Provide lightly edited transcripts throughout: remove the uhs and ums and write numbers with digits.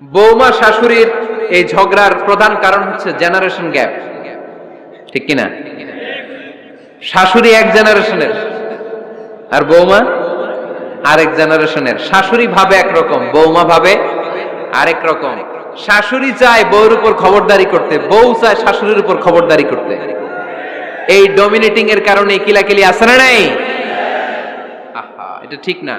বৌমা শাশুড়ির এই ঝগড়ার প্রধান কারণ হচ্ছে জেনারেশন গ্যাপ, ঠিক কিনা? শাশুড়ি এক জেনারেশনের আর বৌমা আরেক জেনারেশনের। শাশুড়ি ভাবে একরকম, বৌমা ভাবে আরেক রকম। শাশুড়ি চায় বউর উপর খবরদারি করতে, বউ চায় শাশুড়ির উপর খবরদারি করতে। এই ডমিনেটিং এর কারণে কিলাকিলি আছে না নাই? আহা, এটা ঠিক না।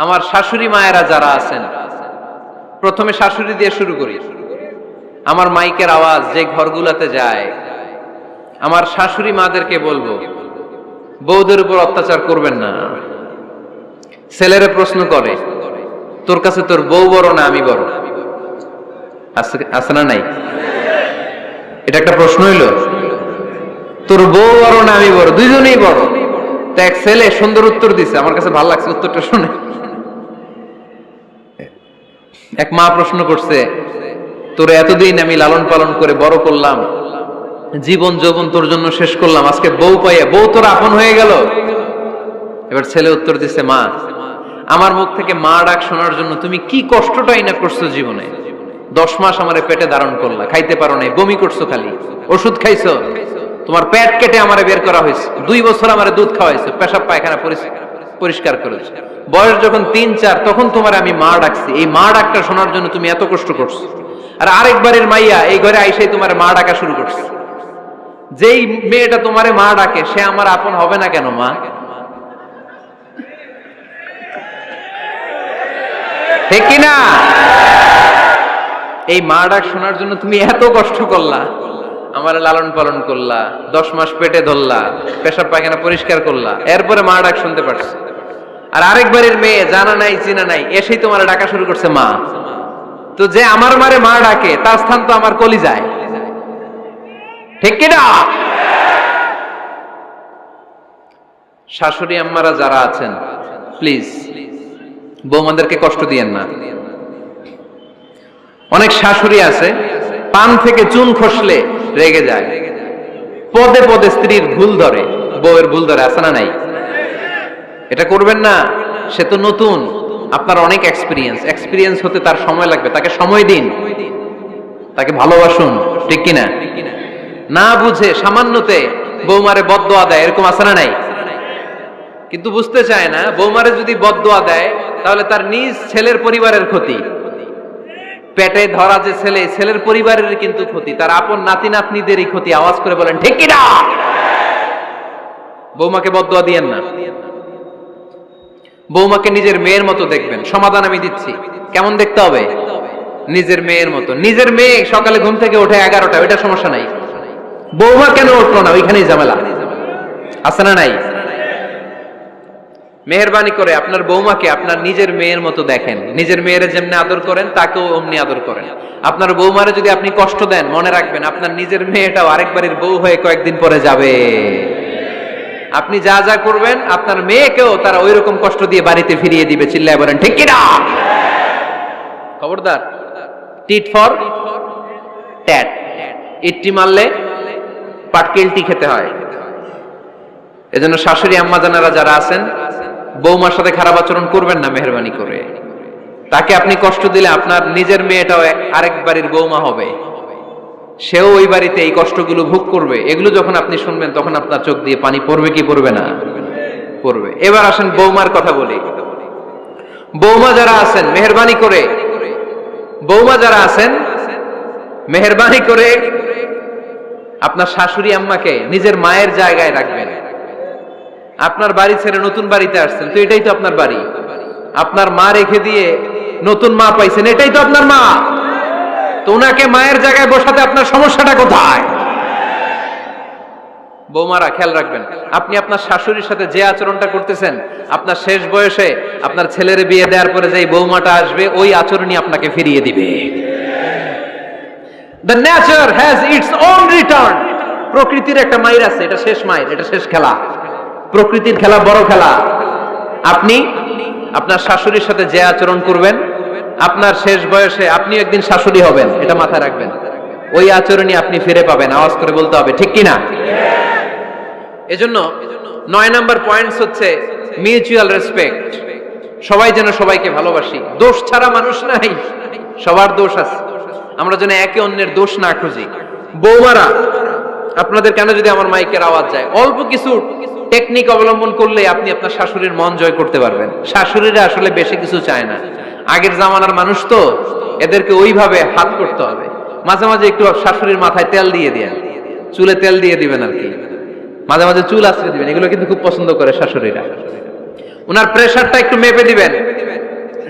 আমার শাশুড়ি মায়েরা যারা আছেন, প্রথমে শাশুড়ি দিয়ে শুরু করি। আমার মাইকের আওয়াজ যে ঘরগুলোতে যায়, আমার শাশুড়ি মাদেরকে বলবো, বউদের উপর অত্যাচার করবেন না। ছেলেরা প্রশ্ন করে, তোর কাছে তোর বউ বড় না আমি বড়? আছে না নাই? এটা একটা প্রশ্ন হইল। তোর বউ বড় না আমি বড়? দুইজনেই বড়। তা এক ছেলে সুন্দর উত্তর দিছে, আমার কাছে ভালো লাগছে উত্তরটা শুনে। এক মা প্রশ্ন করছে, তোর এতদিন আমি লালন পালন করে বড় করলাম, জীবন যৌবন তোর জন্য শেষ করলাম, আজকে বউ পাইয়া বউ তোর আপন হয়ে গেল? এবার ছেলে উত্তর দিছে, মা, আমার মুখ থেকে মা ডাক শোনার জন্য তুমি কি কষ্টটাই না করছো জীবনে। 10 মাস আমারে পেটে ধারণ করলা, খাইতে পারো নাই, বমি করছো, খালি ওষুধ খাইছো, তোমার পেট কেটে আমারে বের করা হয়েছে, 2 বছর আমারে দুধ খাওয়াইছো, পেশাব পায়খানা পরিষ্কার করেছো। বয়স যখন 3-4 তখন তোমার আমি মা ডাকছি, এই মা ডাকটা শোনার জন্য তুমি এত কষ্ট করছো। আর আরেকবারের মাইয়া এই ঘরে আইসাই তোমার মা ডাকা শুরু করছে। যেই মেয়েটা তোমারে মা ডাকে সে আমার আপন হবে না কেন মা? ঠিক কিনা? এই মা ডাক শোনার জন্য তুমি এত কষ্ট করলা, আমার লালন পালন করলা, 10 মাস পেটে ধরলা, পেশাব পায়খানা পরিষ্কার করলা, এরপরে মা ডাক শুনতে পারছো। আর আরেকবারের মেয়ে জানা নাই চিনা নাই এসেই তোমার ডাকা শুরু করছে মা। তো যে আমার মারে মা ডাকে তার স্থান তো আমার কলিজায়, ঠিক কিনা? শাশুড়ি আম্মারা যারা আছেন, প্লিজ বৌমাদেরকে কষ্ট দিয়েন না। অনেক শাশুড়ি আছে পান থেকে চুন খসলে রেগে যায়, পদে পদে স্ত্রীর ভুল ধরে, বউয়ের ভুল ধরে, আছে না নাই? এটা করবেন না। সে তো নতুন, আপনার অনেক এক্সপিরিয়েন্স হতে তার সময় লাগবে, তাকে সময় দিন, তাকে ভালোবাসুন, ঠিক কিনা? না বুঝে সামান্যতে বৌমারে বদদোয়া দেয়, এরকম আছে না নাই? কিন্তু বুঝতে চায় না, বৌমারে যদি বদদোয়া দেয় তাহলে তার নিজ ছেলের পরিবারের ক্ষতি, পেটে ধরা যে ছেলে, ছেলের পরিবারের কিন্তু ক্ষতি, তার আপন নাতি নাতনিদেরই ক্ষতি। আওয়াজ করে বলেন ঠিক কিনা? বৌমাকে বদদোয়া দিয়েন না। বৌমাকে নিজের মেয়ের মতো দেখবেন। সমাধান আমি দিচ্ছি, কেমন দেখতে হবে? নিজের মেয়ের মতো। নিজের মেয়ে সকালে ঘুম থেকে ওঠে 11টা, ওইটা সমস্যা নাই। বৌমা কেন উঠলো না, ওইখানেই ঝামেলা, আছে না নাই? মেহেরবানি করে আপনার বৌমাকে আপনার নিজের মেয়ের মতো দেখেন। নিজের মেয়েরে যেমনি আদর করেন তাকেও অমনি আদর করেন। আপনার বৌমারে যদি আপনি কষ্ট দেন, মনে রাখবেন আপনার নিজের মেয়েটাও আরেকবারের বউ হয়ে কয়েকদিন পরে যাবে। আপনি যা যা করবেন আপনার মেয়েকেও তারা ওই রকম কষ্ট দিয়ে বাড়িতে ফিরিয়ে দিবে। চিল্লায় বলেন ঠিক কিনা? খবরদার, টিট ফর ট্যাট। ইট্টি মারলে পাটকেলটি খেতে হয়। এজন্য শাশুড়ি আম্মা জানারা যারা আছেন, বৌমার সাথে খারাপ আচরণ করবেন না মেহেরবানি করে। তাকে আপনি কষ্ট দিলে আপনার নিজের মেয়েটাও আরেক বাড়ির বৌমা হবে, সেও ওই বাড়িতে এই কষ্টগুলো ভোগ করবে। এগুলো যখন আপনি শুনবেন তখন আপনার চোখ দিয়ে পানি পড়বে কি পড়বে না? পড়বে। এবার আসেন বৌমার কথা বলি। বৌমা যারা আছেন মেহেরবানি করে, বৌমা যারা আছেন মেহেরবানি করে আপনার শাশুড়ি আম্মাকে নিজের মায়ের জায়গায় রাখবেন। আপনার বাড়ি ছেড়ে নতুন বাড়িতে আসছেন, তো এটাই তো আপনার বাড়ি। আপনার মা রেখে দিয়ে নতুন মা পাইছেন, এটাই তো আপনার মা। তো ওনাকে মায়ের জায়গায় বসাতে আপনার সমস্যাটা কোথায়? বৌমারা খেয়াল রাখবেন, আপনি আপনার শাশুড়ির সাথে যে আচরণটা করতেছেন, আপনার শেষ বয়সে আপনার ছেলের বিয়ে দেওয়ার পরে যে বৌমাটা আসবে ওই আচরণই আপনাকে ফিরিয়ে দিবে। The nature has its own return. প্রকৃতির একটা মাইর আছে, এটা শেষ মাইর, এটা শেষ খেলা। প্রকৃতির খেলা বড় খেলা। আপনি আপনার শাশুড়ির সাথে যে আচরণ করবেন, আপনার শেষ বয়সে আপনি একদিন শাশুড়ি হবেন, এটা মাথায় রাখবেন। ওই আচরণই আপনি ফিরে পাবেন। আওয়াজ করে বলতে হবে ঠিক কিনা? এজন্য 9 নাম্বার পয়েন্টস হচ্ছে মিউচুয়াল রেসপেক্ট। সবাই যেন সবাইকে ভালোবাসি। দোষ ছাড়া মানুষ নাই, সবার দোষ আছে, আমরা যেন একে অন্যের দোষ না খুঁজি। বৌমারা, আপনাদের কেন যদি আমার মাইকের আওয়াজ যায়, অল্প কিছু টেকনিক অবলম্বন করলে আপনি আপনার শাশুড়ির মন জয় করতে পারবেন। শাশুড়িরা আসলে বেশি কিছু চায় না, আগের জামানার মানুষ তো, এদেরকে ওইভাবে হাত করতে হবে। মাঝে মাঝে একটু শাশুড়ির মাথায় তেল দিয়ে দেন, চুলে তেল দিয়ে দিবেন আর কি, মাঝে মাঝে চুল আশ্রয় দিবেন, এগুলো কিন্তু খুব পছন্দ করে শাশুড়িরা। ওনার প্রেশারটা একটু মেপে দিবেন,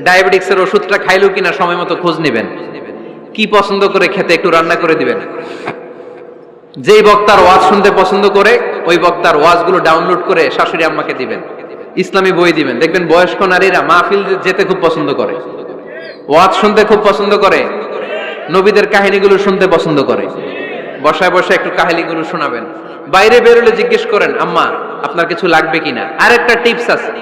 ডায়াবেটিক্সের ওষুধটা খাইলো কিনা সময় মতো খোঁজ নিবেন, কি পছন্দ করে খেতে একটু রান্না করে দিবেন। যেই বক্তার ওয়াজ শুনতে পছন্দ করে ওই বক্তার ওয়াজগুলো ডাউনলোড করে শাশুড়ি আম্মাকে দিবেন, ইসলামী বই দিবেন। দেখবেন বয়স্ক নারীরা মাহফিল যেতে খুব পছন্দ করে, ওয়াজ শুনতে খুব পছন্দ করে, নবীদের কাহিনীগুলো শুনতে পছন্দ করে। বসায় বসায় একটু কাহিনীগুলো শোনাবেন। বাইরে বেরোলে জিজ্ঞেস করেন, আম্মা আপনার কিছু লাগবে কিনা। আরেকটা টিপস আছে,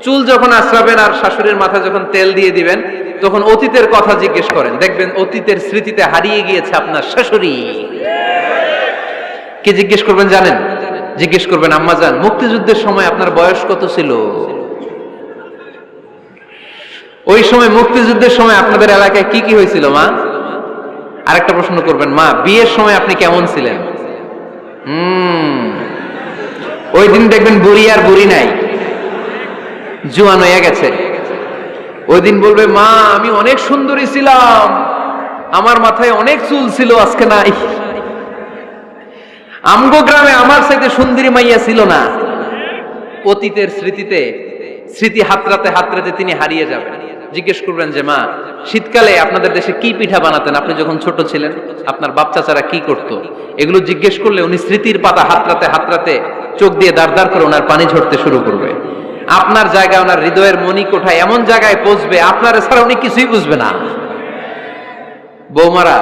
চুল যখন আঁচড়াবেন আর শাশুড়ির মাথায় যখন তেল দিয়ে দিবেন, তখন অতীতের কথা জিজ্ঞেস করেন, দেখবেন অতীতের স্মৃতিতে হারিয়ে গিয়েছে আপনার শাশুড়ি। কি জিজ্ঞেস করবেন জানেন? জিজ্ঞেস করবেন, আম্মা জান, মুক্তিযুদ্ধের সময় আপনার বয়স কত ছিল? ওই সময় মুক্তিযুদ্ধের সময় আপনাদের এলাকায় কি কি হয়েছিল মা? আরেকটা প্রশ্ন করবেন, মা বিয়ের সময় আপনি কেমন ছিলেন? ওই দিন দেখবেন বুড়ি আর বুড়ি নাই, জোয়ান হয়ে গেছে। ওই দিন বলবে, মা আমি অনেক সুন্দরী ছিলাম, আমার মাথায় অনেক চুল ছিল, আজকে নাই। আমগো গ্রামে আমার সাথে সুন্দরী মাইয়া ছিল না। অতীতের স্মৃতিতে, স্মৃতি হাতরাতে হাতরাতে তিনি হারিয়ে যাবেন। জিজ্ঞেস করবেন যে, মা শীতকালে আপনাদের দেশে কি পিঠা বানাতেন আপনি যখন ছোট ছিলেন, আপনার বাপ চাচারা কি করতো? এগুলো জিজ্ঞেস করলে উনি স্মৃতির পাতা হাতরাতে হাতরাতে চোখ দিয়ে দাঁড় দাঁড় করে ওনার পানি ঝরতে শুরু করবে। আপনার জায়গায়, ওনার হৃদয়ের মনি কোঠায় এমন জায়গায় পৌঁছবে, আপনার ছাড়া উনি কিছুই বুঝবে না। বৌমারা,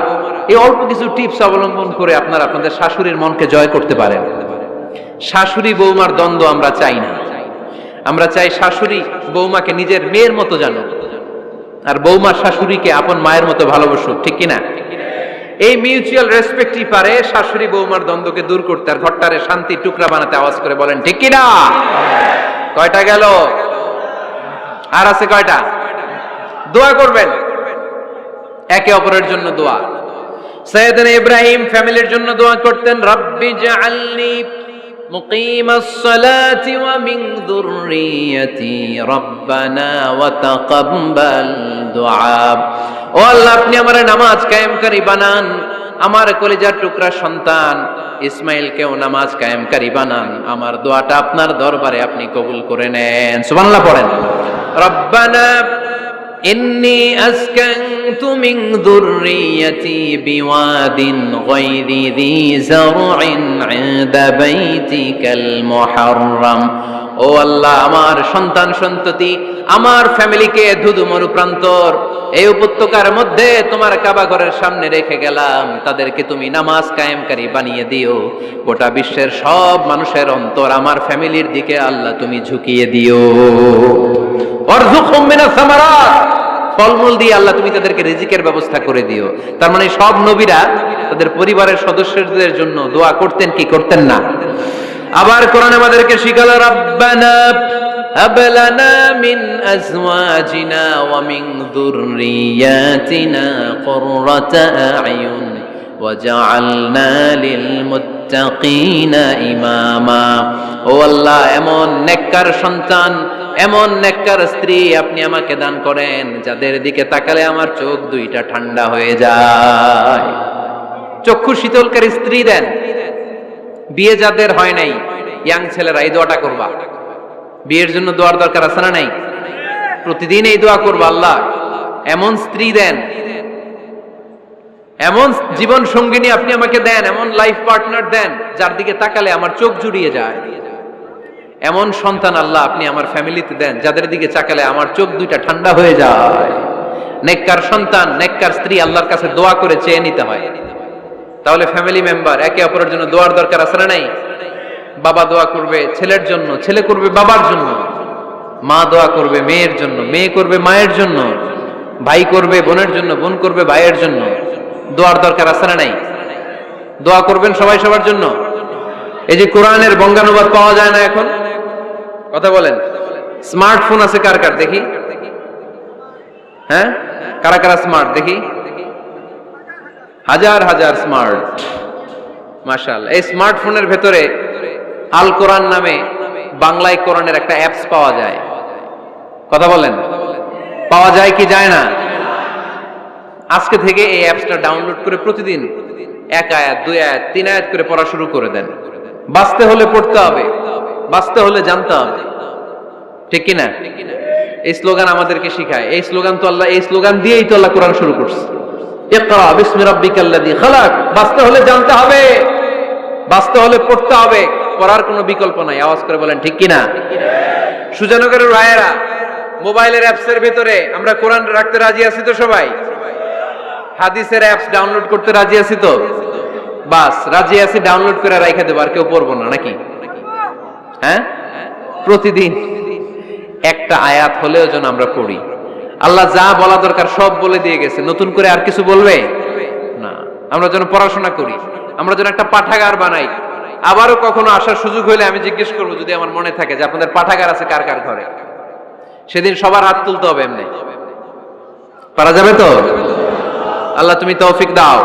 এই অল্প কিছু টিপস অবলম্বন করে আপনারা আপনাদের শাশুড়ির মনকে জয় করতে পারেন। শাশুড়ি বৌমার দ্বন্দ্ব আমরা চাই না, আমরা চাই শাশুড়ি বৌমাকে নিজের মেয়ের মতো জানো, আর বৌমা শাশুড়িকে আপন মায়ের মতো ভালোবাসুক, ঠিক কিনা? এই মিউচুয়াল রেসপেক্টই পারে শাশুড়ি বৌমার দ্বন্দ্বকে দূর করতে, আর ঘরটারে শান্তির টুকরা বানাতে। আওয়াজ করে বলেন ঠিক কিনা? কয়টা গেল? আর আছে কয়টা? দোয়া করবেন একে অপরের জন্য। দোয়া, সাইয়েদনা ইব্রাহিম ফ্যামিলির জন্য দোয়া করতেন, রব্বি জাআলনি মুকিমাস সালাতি ওয়া মিন যুররিয়াতি রব্বানা ওয়া তাকাব্বাল দুআ। ও আল্লাহ, আপনি আমার নামাজ কায়েমকারী বানান, আমার কলিজার টুকরা সন্তান ইসমাইলকেও নামাজ কায়েমকারী বানান, আমার দোয়াটা আপনার দরবারে আপনি কবুল করে নেন। সুবহানাল্লাহ পড়েন। রব্বানা ইন্নী আসকানতু মিন যুররিয়াতি বিওয়াদিন গায়রি যী যারইন ইনদা বাইতিকাল মুহাররাম। ও আল্লাহ, আমার সন্তান সন্ততি, আমার ফ্যামিলিকে ধুধু মরুপ্রান্তর এই উপত্যকার মধ্যে তোমার কাবা ঘরের সামনে রেখে গেলাম, তাদেরকে তুমি নামাজ কায়েমকারী বানিয়ে দিও। গোটা বিশ্বের সব মানুষের অন্তর আমার ফ্যামিলির দিকে আল্লাহ তুমি ঝুঁকিয়ে দিও। ওয়ারযুকহুম মিনাস সামারাত, ফলমূল দিয়ে আল্লাহ তুমি তাদেরকে রিজিকের ব্যবস্থা করে দিও। তার মানে সব নবীরা তাদের পরিবারের সদস্যদের জন্য দোয়া করতেন কি করতেন না? আবার কোরআন আমাদেরকে শিখালো, রব্বানা হাব লানা মিন আজওয়াজিনা ওয়া মিন যুররিয়াতিনা কুররাতা আ'য়ুন ওয়াজআলনা লিল মুত্তাকিনা ইমামা। ও আল্লাহ, এমন নেককার সন্তান, এমন নেককার স্ত্রী আপনি আমাকে দান করেন যাদের দিকে তাকালে আমার চোখ দুইটা ঠান্ডা হয়ে যায়। চক্ষু শীতলকারী স্ত্রী দেন। বিয়ে যাদের হয় নাই, ইয়াং ছেলেরা এই দোয়াটা করবা। বিয়ের জন্য দোয়ার দরকার আছে না নাই? প্রতিদিন এই দোয়া করবা, আল্লাহ এমন স্ত্রী দেন, এমন জীবন সঙ্গিনী আপনি আমাকে দেন, এমন লাইফ পার্টনার দেন যার দিকে তাকালে আমার চোখ জুড়িয়ে যায়। এমন সন্তান আল্লাহ আপনি আমার ফ্যামিলিতে দেন যাদের দিকে তাকালে আমার চোখ দুইটা ঠান্ডা হয়ে যায়। নেককার সন্তান, নেককার স্ত্রী আল্লাহর কাছে দোয়া করে চেয়ে নিতে হয়। তাহলে ফ্যামিলি মেম্বার একে অপরের জন্য দোয়ার দরকার আছে না নাই? বাবা দোয়া করবে ছেলের জন্য, ছেলে করবে বাবার জন্য, মা দোয়া করবে মেয়ের জন্য, মেয়ে করবে মায়ের জন্য, ভাই করবে বোনের জন্য, বোন করবে ভাইয়ের জন্য। দোয়ার দরকার আছে না নাই? দোয়া করবেন সবাই সবার জন্য। এই যে কোরআনের বঙ্গানুবাদ পাওয়া যায় না এখন, কথা বলেন। স্মার্টফোন আছে কার কার দেখি? হ্যাঁ, কারা কারা স্মার্ট দেখি? হাজার হাজার স্মার্ট, মাশাআল্লাহ। এই স্মার্টফোনের ভেতরে আল কোরআন নামে বাংলায় কোরআনের একটা অ্যাপস পাওয়া যায়। কথা বলেন, পাওয়া যায় কি যায় না? আজকে থেকে এই অ্যাপসটা ডাউনলোড করে প্রতিদিন 1 আয়াত 2 আয়াত 3 আয়াত করে পড়া শুরু করে দেন। বাঁচতে হলে পড়তে হবে, বাঁচতে হলে জানতে হবে, ঠিক কি না? এই স্লোগান আমাদেরকে শিখায়। এই স্লোগান তো আল্লাহ, এই স্লোগান দিয়েই তো আল্লাহ কোরআন শুরু করছে। ইকরা বিসমি রাব্বিকাল্লাযী খালাক। বাঁচতে হলে জানতে হবে, বাঁচতে হলে পড়তে হবে, পড়ার কোনো বিকল্প নাই। আওয়াজ করে বলেন ঠিক কি না? সুজানগরের ভাইয়েরা, মোবাইলের অ্যাপসের ভিতরে আমরা কোরআন রাখতে রাজি আছি তো সবাই? হাদিসের অ্যাপস ডাউনলোড করতে রাজি আছি তো? বাস রাজি আছি, ডাউনলোড করে রাইখা দেব, আর কেউ পড়বো না নাকি? হ্যাঁ, প্রতিদিন একটা আয়াত হলেও যেন আমরা পড়ি। আল্লাহ যা বলা দরকার সব বলে দিয়ে গেছে, নতুন করে আর কিছু বলবে না। আমরা যেন পড়াশোনা করি, আমরা যেন একটা পাঠাগার বানাই। আবারও কখনো আসার সুযোগ হইলে আমি জিজ্ঞেস করবো, যদি আমার মনে থাকে, যে আপনাদের পাঠাগার আছে কার কার ঘরে। সেদিন সবার হাত তুলতে হবে। এমনি পারা যাবে তো? আল্লাহ তুমি তৌফিক দাও।